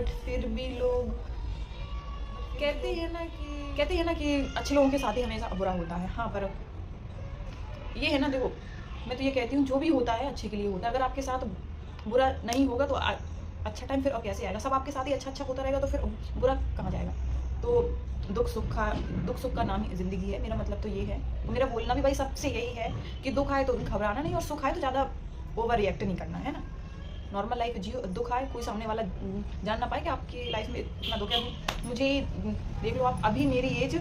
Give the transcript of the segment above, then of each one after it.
But फिर भी लोग कहते हैं ना कि अच्छे लोगों के साथ ही हमेशा बुरा होता है। हाँ, पर ये है ना, देखो मैं तो ये कहती हूँ जो भी होता है अच्छे के लिए होता है। अगर आपके साथ बुरा नहीं होगा तो अच्छा टाइम फिर और कैसे आएगा? सब आपके साथ ही अच्छा होता रहेगा तो फिर बुरा कहाँ जाएगा? तो दुख सुख का नाम ही ज़िंदगी है। मेरा मतलब तो ये है, मेरा बोलना भी भाई सबसे यही है कि दुख आए तो घबराना नहीं, और सुख आए तो ज़्यादा ओवर रिएक्ट नहीं करना, है ना? नॉर्मल लाइफ जियो, दुख आए कोई सामने वाला जान ना पाए कि आपकी लाइफ में इतना दुख है। मुझे देख लो, आप अभी मेरी एज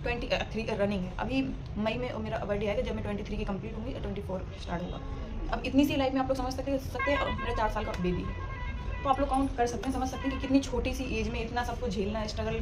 23 रनिंग है। अभी मई में मेरा बर्थडे आएगा, जब मैं 23 की कंप्लीट होंगी, 24 स्टार्ट होगा। अब इतनी सी लाइफ में आप लोग समझ सकते हैं, और मेरा 4 साल का बेबी है, तो आप लोग काउंट कर सकते हैं, समझ सकते हैं कि कितनी छोटी सी एज में इतना सब कुछ झेलना, स्ट्रगल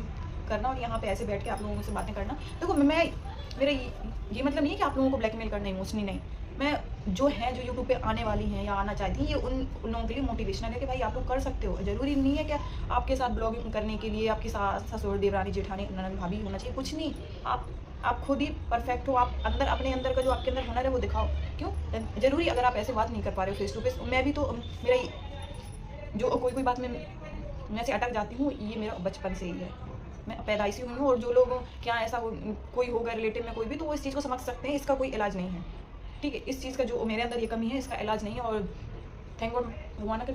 करना, और यहाँ पे ऐसे बैठ के आप लोगों से बातें करना। देखो मेरा ये मतलब नहीं है कि आप लोगों को ब्लैकमेल करना, इमोशनली नहीं। मैं जो यूट्यूब पे आने वाली हैं या आना चाहती हैं, ये उन लोगों के लिए मोटिवेशनल है कि भाई आप लोग कर सकते हो। ज़रूरी नहीं है कि आपके साथ ब्लॉगिंग करने के लिए आपकी सास, ससुर, देवरानी, जेठानी, ननद, भाभी होना चाहिए, कुछ नहीं। आप खुद ही परफेक्ट हो। आप अपने अंदर का जो आपके अंदर हुनर है वो दिखाओ। क्यों ज़रूरी? अगर आप ऐसे बात नहीं कर पा रहे हो फेस टू फेस, मैं भी तो मेरा जो कोई बात में मैं से अटक जाती हूँ, ये मेरा बचपन से ही है। मैं पैदाइशी हुई हूँ, और जो लोग क्या ऐसा कोई होगा रिलेटिव में कोई भी, तो वो इस चीज़ को समझ सकते हैं, इसका कोई इलाज नहीं है, ठीक है? इस चीज़ का जो मेरे अंदर ये कमी है, इसका इलाज नहीं है। और थैंक गॉड भगवान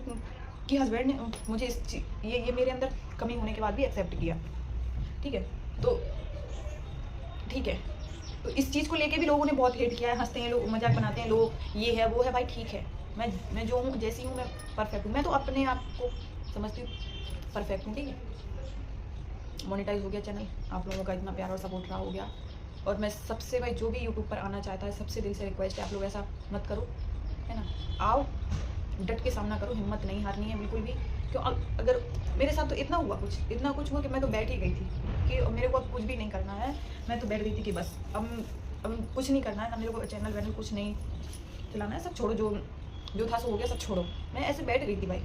कि हस्बैंड ने मुझे ये मेरे अंदर कमी होने के बाद भी एक्सेप्ट किया, ठीक है? तो ठीक है, तो इस चीज़ को लेके भी लोगों ने बहुत हेट किया है, हंसते हैं लोग, मजाक बनाते हैं लोग, ये है वो है। भाई ठीक है, मैं जो हूँ, जैसी हूँ, मैं परफेक्ट हूँ। मैं तो अपने आप को समझती हूँ परफेक्ट हूँ, ठीक है? मोनेटाइज हो गया चैनल, आप लोगों का इतना प्यार और सपोर्ट रहा हो गया। और मैं सबसे, भाई जो भी यूट्यूब पर आना चाहता है, सबसे दिल से रिक्वेस्ट है, आप लोग ऐसा मत करो, है ना? आओ, डट के सामना करो, हिम्मत नहीं हारनी है बिल्कुल भी। क्यों? अगर मेरे साथ तो इतना कुछ हुआ कि मैं तो बैठ ही गई थी कि मेरे को अब कुछ भी नहीं करना है। मैं तो बैठ गई थी कि बस अब कुछ नहीं करना है, ना मेरे को चैनल वैनल कुछ नहीं चलाना है, सब छोड़ो, जो था सो हो गया, सब छोड़ो। मैं ऐसे बैठ गई थी। भाई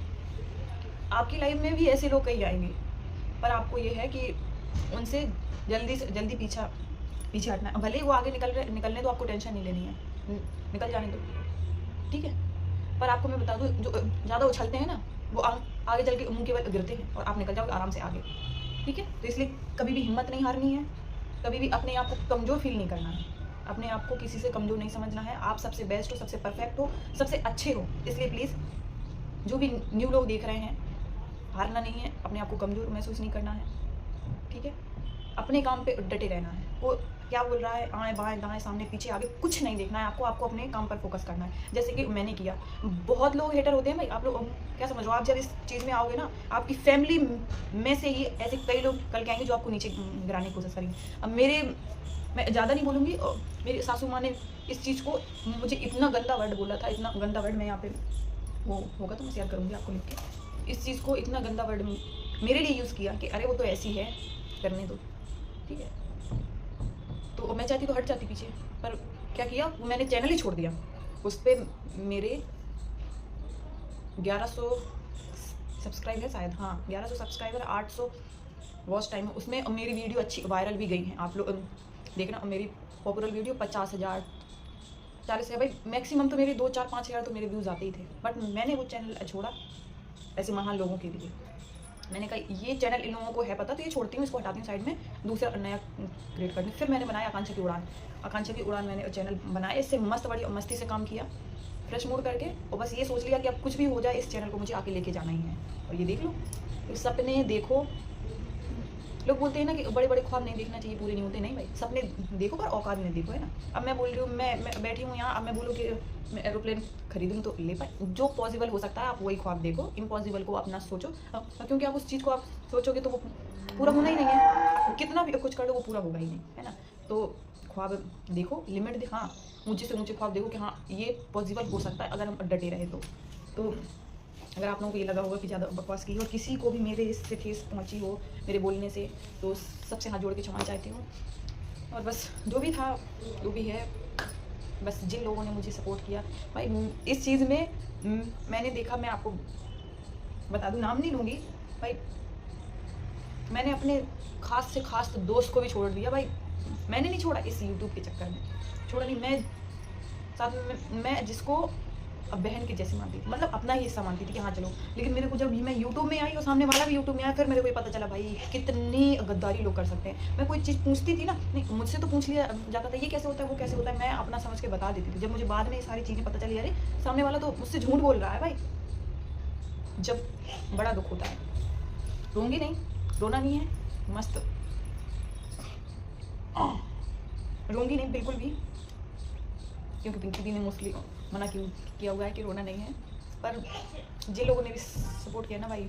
आपकी लाइफ में भी ऐसे लोग कई आएंगे, पर आपको ये है कि उनसे जल्दी से जल्दी पीछे हटना है। भले ही वो आगे निकलने दो, आपको टेंशन नहीं लेनी है, निकल जाने दो, ठीक है? पर आपको मैं बता दूँ, जो ज़्यादा उछलते हैं ना, वो आगे चल के मुँह के बल गिरते हैं, और आप निकल जाओगे आराम से आगे, ठीक है? तो इसलिए कभी भी हिम्मत नहीं हारनी है, कभी भी अपने आप को कमज़ोर फील नहीं करना है, अपने आप को किसी से कमज़ोर नहीं समझना है। आप सबसे बेस्ट हो, सबसे परफेक्ट हो, सबसे अच्छे हो। इसलिए प्लीज़ जो भी न्यू लोग देख रहे हैं, हारना नहीं है, अपने आप को कमज़ोर महसूस नहीं करना है, ठीक है? अपने काम पे डटे रहना है। वो क्या बोल रहा है, आएँ बाएँ दाएँ सामने पीछे आगे कुछ नहीं देखना है, आपको अपने काम पर फोकस करना है, जैसे कि मैंने किया। बहुत लोग हेटर होते हैं भाई, आप लोग क्या समझ रहे हो? आप जब इस चीज़ में आओगे ना, आपकी फैमिली में से ही ऐसे कई लोग कल के आएंगे जो आपको नीचे गिराने की कोशिश करेंगे। अब मैं ज़्यादा नहीं बोलूँगी, मेरी सासू माँ ने इस चीज़ को मुझे इतना गंदा वर्ड बोला था, इतना गंदा वर्ड, मैं यहाँ पे वो होगा तो मैं शेयर करूँगी आपको लिख के। इस चीज़ को इतना गंदा वर्ड मेरे लिए यूज़ किया कि अरे वो तो ऐसी है, करने दो, ठीक है? तो मैं चाहती तो हट जाती पीछे, पर क्या किया, मैंने चैनल ही छोड़ दिया। उस पर मेरे 1100 सब्सक्राइब है शायद, हाँ 1100 सब्सक्राइबर, 800 वॉच टाइम है उसमें। मेरी वीडियो अच्छी वायरल भी गई हैं, आप लोग देखना। मेरी पॉपुलर वीडियो 50,000 40 है भाई, मैक्सिमम तो मेरे 2, 4, 5 हज़ार तो मेरे व्यूज़ आते ही थे। बट मैंने वो चैनल छोड़ा ऐसे महान लोगों के लिए। मैंने कहा ये चैनल इन लोगों को है पता, तो ये छोड़ती हूँ, इसको हटाती हूँ साइड में, दूसरा नया क्रिएट करती हूँ। फिर मैंने बनाया आकांक्षा की उड़ान मैंने चैनल बनाया, इससे मस्त बड़ी मस्ती से काम किया, फ्रेश मूड करके, और बस ये सोच लिया कि अब कुछ भी हो जाए इस चैनल को मुझे आके लेके जाना ही है। और ये देख लो, सपने देखो। लोग बोलते हैं ना कि बड़े बड़े ख्वाब नहीं देखना चाहिए, पूरे नहीं होते। नहीं भाई, सपने देखो पर औकात में देखो, है ना? अब मैं बोल रही हूँ, मैं बैठी हूँ यहाँ, अब मैं बोलूँ कि मैं एरोप्लेन खरीदूँ तो ले पाए। जो पॉसिबल हो सकता है आप वही ख्वाब देखो, इम्पॉसिबल को अपना सोचो, क्योंकि आप उस चीज़ को आप सोचोगे तो वो पूरा होना ही नहीं है। कितना भी कुछ कर लो वो पूरा होगा ही नहीं, है ना? तो ख्वाब देखो, लिमिट देखो, हाँ ऊँचे से ऊँचे ख्वाब देखो कि हाँ ये पॉसिबल हो सकता है अगर हम डटे रहे तो अगर आप लोगों को ये लगा होगा कि ज़्यादा बकवास की हो और किसी को भी मेरे इससे ठेस पहुंची हो मेरे बोलने से, तो सबसे हाथ जोड़ के क्षमा चाहती हूँ। और बस जो भी था जो भी है, बस जिन लोगों ने मुझे सपोर्ट किया भाई इस चीज़ में, मैंने देखा, मैं आपको बता दूँ, नाम नहीं लूँगी भाई, मैंने अपने खास से खास दोस्त को भी छोड़ दिया भाई। मैंने नहीं छोड़ा इस यूट्यूब के चक्कर में, छोड़ा नहीं। मैं साथ में मैं जिसको अब बहन के जैसे मानती थी, मतलब अपना ही हिस्सा मानती थी कि हाँ चलो। लेकिन मेरे को जब भी मैं यूट्यूब में आई और सामने वाला भी यूट्यूब में आया, फिर मेरे को ये पता चला भाई कितनी गद्दारी लोग कर सकते हैं। मैं कोई चीज़ पूछती थी ना, नहीं मुझसे तो पूछ लिया जाता था ये कैसे होता है वो कैसे होता है, मैं अपना समझ के बता देती थी। जब मुझे बाद में ये सारी चीज़ें पता चली, अरे सामने वाला तो मुझसे झूठ बोल रहा है भाई, जब बड़ा दुख होता है। रोऊंगी नहीं, रोना नहीं है, मस्त रोऊंगी नहीं बिल्कुल भी, क्योंकि पिंकी दी ने मोस्टली मना किया हुआ है कि रोना नहीं है। पर जिन लोगों ने भी सपोर्ट किया ना भाई,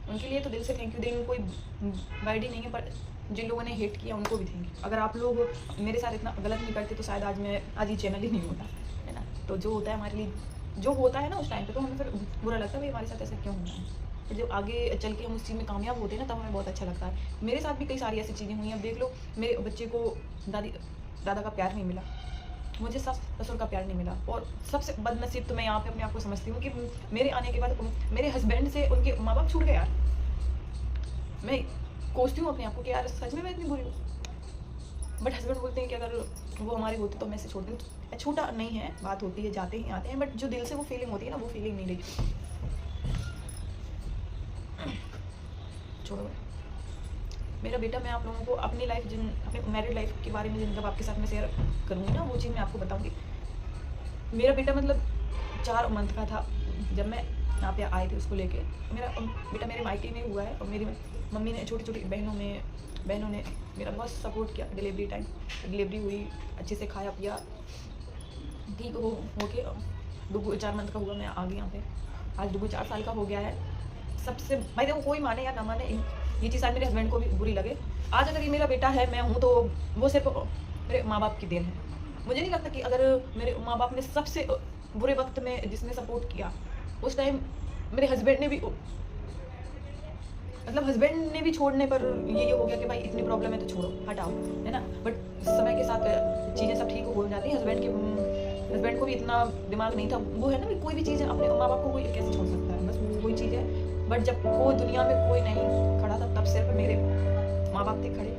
उनके लिए तो दिल से थैंक यू देंगे, कोई वर्ड ही नहीं है। पर जिन लोगों ने हेट किया उनको भी थैंक यू। अगर आप लोग मेरे साथ इतना गलत नहीं करते तो शायद आज ये चैनल ही नहीं होता, है ना। तो जो होता है हमारे लिए, जो होता है ना उस टाइम पे, तो हमें फिर बुरा लगता है भाई हमारे साथ ऐसा क्यों होता है। फिर जब आगे चल के हम उस चीज़ में कामयाब होते हैं ना, तब हमें बहुत अच्छा लगता है। मेरे साथ भी कई सारी ऐसी चीज़ें हुई हैं। अब देख लो, मेरे बच्चे को दादा का प्यार नहीं मिला, मुझे सास ससुर का प्यार नहीं मिला, और सबसे बदनसीब तो मैं यहाँ पे अपने आप को समझती हूँ कि मेरे आने के बाद मेरे हस्बैंड से उनके माँ बाप छूट गए यार। मैं कोसती हूँ अपने आप को कि यार सच में मैं इतनी बुरी हूँ, बट हस्बैंड बोलते हैं कि अगर वो हमारे होते तो मैं इसे छोड़ दूँ। छोटा नहीं है, बात होती है, जाते ही आते हैं, बट जो दिल से वो फीलिंग होती है ना, वो फीलिंग नहीं रही। छोड़ो मेरा बेटा, मैं आप लोगों को अपनी लाइफ अपने मैरिड लाइफ के बारे में जब आपके साथ में शेयर करूँगी ना, वो चीज़ मैं आपको बताऊँगी। मेरा बेटा मतलब 4 मंथ का था जब मैं यहाँ पे आए थे उसको लेके। मेरा बेटा मेरे मायके में हुआ है, और मेरी मम्मी ने, छोटी छोटी बहनों ने मेरा बहुत सपोर्ट किया। डिलीवरी हुई, अच्छे से खाया पिया, ठीक हो के डुगू 4 मंथ का हुआ, मैं आ गई यहाँ पे। आज डुगू 4 साल का हो गया है। सबसे भाई देखो, कोई माने या ना माने, ये चीज़ शायद मेरे हस्बैंड को भी बुरी लगे, आज अगर ये मेरा बेटा है, मैं हूँ, तो वो सिर्फ मेरे माँ बाप की देन है। मुझे नहीं लगता कि अगर मेरे माँ बाप ने सबसे बुरे वक्त में जिसने सपोर्ट किया, उस टाइम मेरे हस्बैंड ने भी, मतलब हस्बैंड ने भी छोड़ने पर ये हो गया कि भाई इतनी प्रॉब्लम है तो छोड़ो, हटाओ, है ना। बट समय के साथ चीज़ें सब ठीक हो जाती हैं। हस्बैंड को भी इतना दिमाग नहीं था, वो है ना भी कोई भी चीज़ है अपने माँ बाप को कोई कैसे छोड़ सकता है, बस वही चीज़ है। बट जब कोई दुनिया में कोई नहीं खड़ा था, तब सिर्फ मेरे माँ बाप थे खड़े।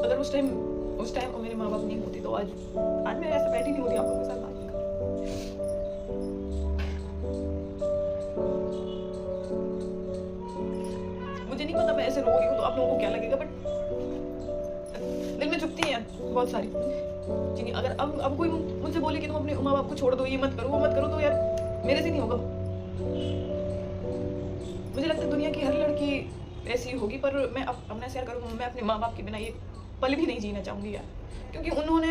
अगर उस टाइम मेरे माँ बाप नहीं होती तो आज मैं ऐसे बैठी नहीं होती आप लोगों के साथ बात कर। मुझे नहीं पता मैं ऐसे रो रही हूँ तो आप लोगों को क्या लगेगा, बट दिल में चुभती है बहुत सारी चीजें। अगर अब कोई मुझसे बोले कि तुम अपने माँ बाप को छोड़ दो, ये मत करो वो मत करो, तो यार मेरे से नहीं होगा। मुझे लगता है दुनिया की हर लड़की ऐसी होगी, पर मैं अपना शेयर करूँ, मैं अपने माँ बाप के बिना ये पल भी नहीं जीना चाहूँगी यार, क्योंकि उन्होंने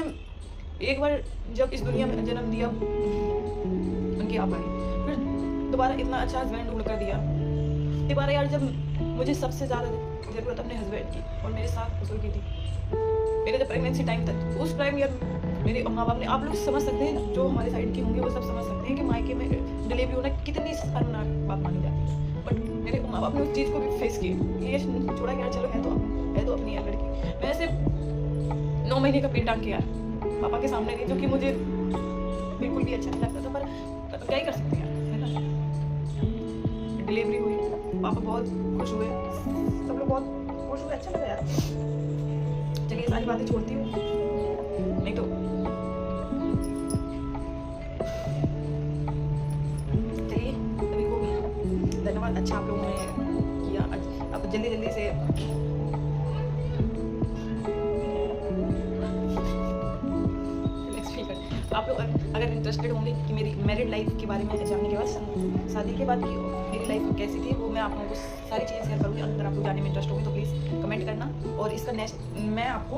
एक बार जब इस दुनिया में जन्म दिया, उनकी आप आई, फिर दोबारा इतना अच्छा हस्बैंड ढूंढ कर दिया दोबारा यार, जब मुझे सबसे ज़्यादा ज़रूरत अपने हस्बैंड की और मेरे साथ ससुर की थी, मेरे जब प्रेगनेंसी टाइम था, उस टाइम यार मेरे माँ बाप ने, आप लोग समझ सकते हैं जो हमारे साइड के होंगे वो सब समझ सकते हैं कि मायके में डिलीवरी होना कितनी शर्मनाक बात मानी जाती है। बट मेरे माँ बाप ने उस चीज़ को भी फेस किया, ये छोड़ा कि यार चलो है तो अपनी यार लड़की। मैं ऐसे 9 महीने का पेट टांग के यार पापा के सामने थी, जो कि मुझे बिल्कुल भी अच्छा नहीं लगता था, पर क्या ही कर सकते हैं, है ना। डिलीवरी हुई, पापा बहुत खुश हुए, सब लोग बहुत खुश हुए, अच्छा लगा यार। चलिए सारी बातें छोड़ती हूँ, नहीं तो चलिए सभी को धन्यवाद। अच्छा आप लोगों ने किया, अब जल्दी से आप लोग अगर इंटरेस्टेड होंगे कि मेरी मैरिड लाइफ के बारे में जानने के बाद, शादी के बाद की मेरी लाइफ कैसी थी, वो मैं आप लोगों को सारी चीज़ें शेयर करूँगी। अगर आपको जानने में इंटरेस्ट होगी तो प्लीज़ कमेंट करना। और इसका नेक्स्ट मैं आपको,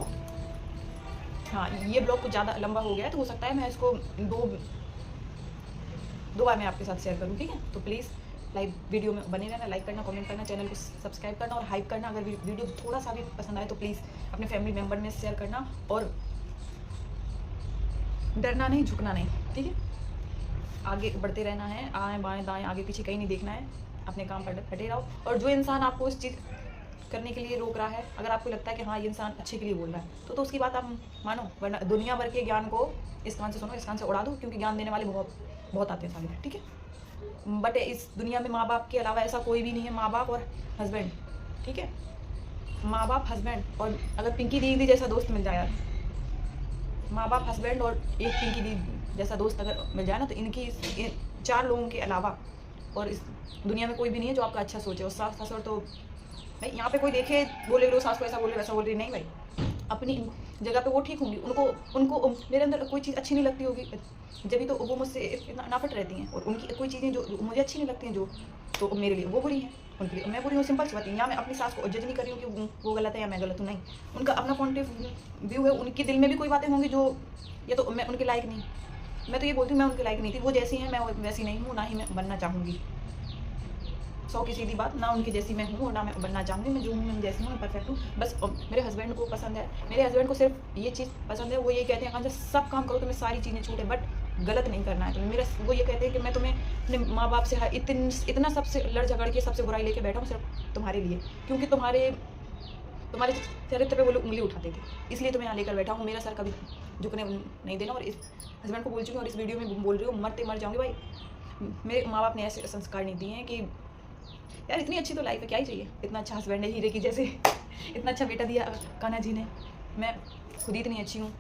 हाँ ये ब्लॉग कुछ ज़्यादा लंबा हो गया है, तो हो सकता है मैं इसको दो बार मैं आपके साथ शेयर करूँ, ठीक है। तो प्लीज़ लाइव वीडियो में बने रहना, लाइक करना, कमेंट करना, चैनल को सब्सक्राइब करना और हाइप करना। अगर वीडियो थोड़ा सा भी पसंद आए तो प्लीज़ अपने फैमिली मेम्बर में शेयर करना, और डरना नहीं, झुकना नहीं, ठीक है। आगे बढ़ते रहना है, आएँ बाएँ दाएँ आगे पीछे कहीं नहीं देखना है, अपने काम पर डटे रहो। और जो इंसान आपको इस चीज़ करने के लिए रोक रहा है, अगर आपको लगता है कि हाँ ये इंसान अच्छे के लिए बोल रहा है, तो उसकी बात आप मानो, वरना दुनिया भर के ज्ञान को इस कान से सुनो, इस कान से उड़ा दो, क्योंकि ज्ञान देने वाले बहुत आते हैं सारे, ठीक है। बट इस दुनिया में माँ बाप के अलावा ऐसा कोई भी नहीं है, माँ बाप और हस्बैंड, ठीक है, माँ बाप हस्बैंड। और अगर पिंकी दीदी जैसा दोस्त मिल जाए यार, माँ बाप हस्बैंड और एक पिंकी दीदी जैसा दोस्त अगर मिल जाए ना, तो इनकी इन 4 लोगों के अलावा और इस दुनिया में कोई भी नहीं है जो आपका अच्छा सोचे। और सास ससुर तो भाई यहाँ पे कोई देखे बोले लो सास को ऐसा बोल रही वैसा बोल रही, नहीं भाई, अपनी जगह पे वो ठीक होंगी। उनको उनको मेरे अंदर कोई चीज़ अच्छी नहीं लगती होगी, जब भी तो वो मुझसे इतना नाफट रहती हैं। और उनकी कोई चीज़ें जो मुझे अच्छी नहीं लगती हैं जो, तो मेरे लिए वो बुरी हैं, उनके लिए मैं बुरी हूँ। सिंपल सी बात है। यहाँ मैं अपनी सास को जज नहीं कर रही हूँ कि वो गलत है या मैं गलत हूँ, नहीं, उनका अपना पॉइंट ऑफ व्यू है। उनके दिल में भी कोई बातें होंगी जो, या तो मैं उनके लायक नहीं, मैं तो ये बोलती हूँ मैं उनके लायक नहीं थी। वो जैसी हैं मैं वैसी नहीं हूँ, ना ही मैं बनना चाहूँगी। 100 की सीधी बात, ना उनकी जैसी मैं हूँ और ना मैं बनना चाहूँगी। मैं जो हूँ मैं जैसी हूँ, मैं परफेक्ट हूँ। बस मेरे हस्बैंड को पसंद है, मेरे हस्बैंड को सिर्फ ये चीज़ पसंद है, वो ये कहते हैं आकांक्षा सब काम करो, तुम्हें सारी चीज़ें छूट है, बट गलत नहीं करना है तुम्हें। मेरा वो ये कहते हैं कि मैं तुम्हें अपने माँ बाप से इतना सबसे लड़ झगड़ के सबसे बुराई लेके बैठा हूँ सिर्फ तुम्हारे लिए, क्योंकि तुम्हारे चरित्र पे वो लोग उंगली उठाते थे, इसलिए तुम्हें यहाँ लेकर बैठा हूँ। मेरा सर कभी झुकने नहीं देना। और इस हस्बैंड को बोल चुकी हूँ और इस वीडियो में बोल रही हूँ, मरते मर जाऊँगी भाई। मेरे माँ बाप ने ऐसे संस्कार नहीं दिए हैं कि यार इतनी अच्छी तो लाइफ है, क्या ही चाहिए। इतना अच्छा हस्बैंड है हीरे की जैसे, इतना अच्छा बेटा दिया कान्हा जी ने। मैं खुद ही इतनी अच्छी हूँ,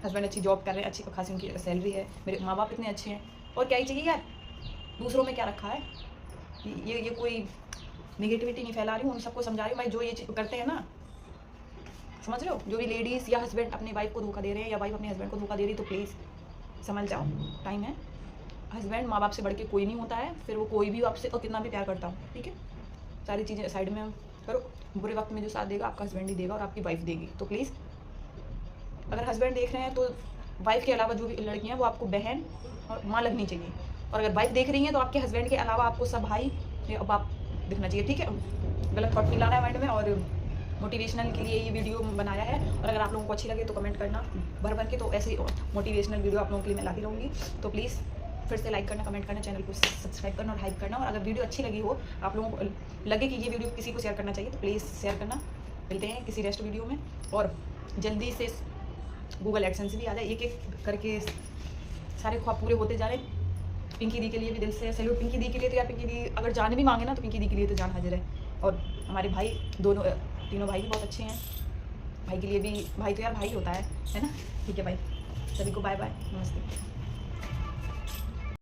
हस्बैंड अच्छी जॉब कर रहे हैं, अच्छी खासी उनकी सैलरी है, मेरे माँ बाप इतने अच्छे हैं, और क्या ही चाहिए यार। दूसरों में क्या रखा है, ये कोई निगेटिविटी नहीं फैला रही हूँ, उन सबको समझा रही हूँ भाई, जो ये चीज़ करते हैं ना, समझ रहे हो, जो भी लेडीज़ या हस्बैंड अपनी वाइफ को धोखा दे रहे हैं या वाइफ अपने हस्बैंड को धोखा दे रही, तो प्लीज़ समझ जाओ, टाइम है। हस्बैंड माँ बाप से बढ़ के कोई नहीं होता है, फिर वो कोई भी आपसे और कितना भी प्यार करता हो, ठीक है, सारी चीज़ें साइड में करो। बुरे वक्त में जो साथ देगा आपका हस्बैंड ही देगा और आपकी वाइफ देगी। तो प्लीज़ अगर हस्बैंड देख रहे हैं तो वाइफ के अलावा जो भी लड़कियां वो आपको बहन और माँ लगनी चाहिए, और अगर वाइफ देख रही हैं तो आपके हस्बैंड के अलावा आपको सब भाई या बाप दिखना चाहिए, ठीक है। गलत थॉट नहीं लाना है माइंड में, और मोटिवेशनल के लिए ये वीडियो बनाया है। और अगर आप लोगों को अच्छी लगे तो कमेंट करना भर भर के, तो ऐसे मोटिवेशनल वीडियो आप लोगों के लिए मैं लाती रहूँगी। तो प्लीज़ फिर से लाइक करना, कमेंट करना, चैनल को सब्सक्राइब करना और हाइप करना। और अगर वीडियो अच्छी लगी हो, आप लोगों को लगे कि ये वीडियो किसी को शेयर करना चाहिए, तो प्लीज़ शेयर करना। मिलते हैं किसी नेक्स्ट वीडियो में, और जल्दी से गूगल एडसेंस भी आ जाए, एक एक करके सारे ख्वाब पूरे होते जा रहे। पिंकी दी के लिए भी दिल से सैल्यूट। पिंकी दी के लिए तो यार, पिंकी दी अगर जान भी मांगे ना तो पिंकी दी के लिए तो जान हाजिर है। और हमारे भाई तीनों भाई भी बहुत अच्छे हैं। भाई के लिए भी, भाई तो यार भाई होता है ना। ठीक है भाई, सभी को बाय बाय, नमस्ते।